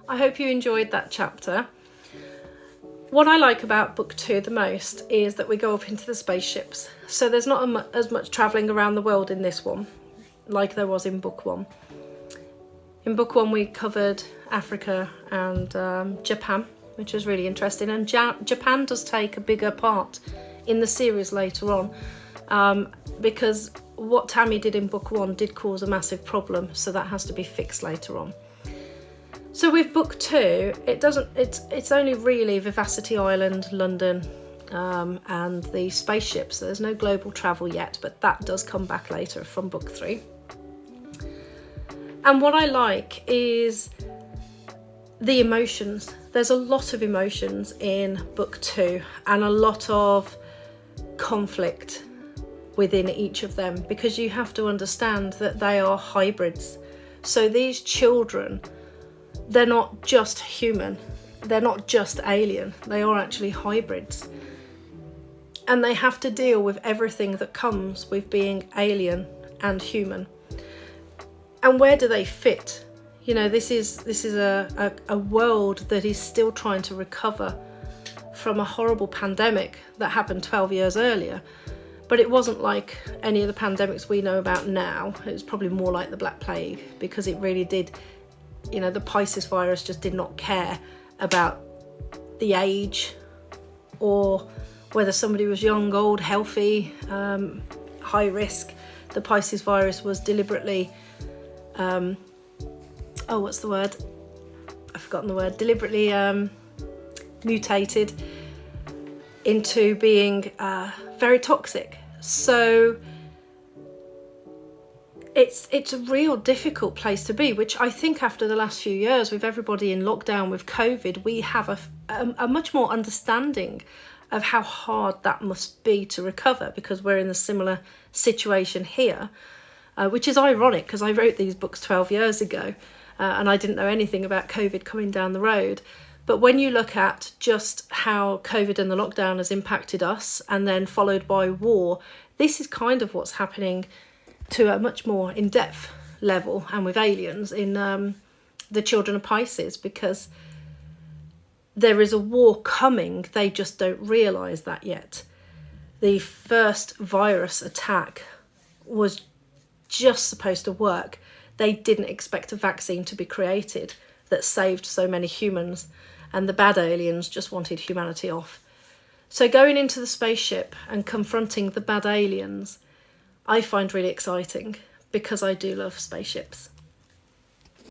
I hope you enjoyed that chapter. What I like about book 2 the most is that we go up into the spaceships. So there's not as much travelling around the world in this one, like there was in book 1. In book 1 we covered Africa and Japan, which was really interesting. And Japan does take a bigger part in the series later on, because what Tammy did in book 1 did cause a massive problem, so that has to be fixed later on. So with book 2, it's only really Vivacity Island, London, and the spaceships. There's no global travel yet, but that does come back later from book 3. And what I like is the emotions. There's a lot of emotions in book 2 and a lot of conflict within each of them, because you have to understand that they are hybrids. So these children, they're not just human, they're not just alien, they are actually hybrids. And they have to deal with everything that comes with being alien and human. And where do they fit? You know, this is a world that is still trying to recover from a horrible pandemic that happened 12 years earlier. But it wasn't like any of the pandemics we know about now. It was probably more like the Black Plague, because it really did, you know, the Pisces virus just did not care about the age or whether somebody was young, old, healthy, high risk. The Pisces virus was deliberately, deliberately mutated into being very toxic. So it's a real difficult place to be, which I think after the last few years with everybody in lockdown with COVID, we have a much more understanding of how hard that must be to recover, because we're in a similar situation here, which is ironic because I wrote these books 12 years ago and I didn't know anything about COVID coming down the road. But when you look at just how COVID and the lockdown has impacted us, and then followed by war, this is kind of what's happening to a much more in-depth level and with aliens in the Children of Pisces, because there is a war coming, they just don't realise that yet. The first virus attack was just supposed to work. They didn't expect a vaccine to be created that saved so many humans, and the bad aliens just wanted humanity off. So going into the spaceship and confronting the bad aliens, I find really exciting, because I do love spaceships.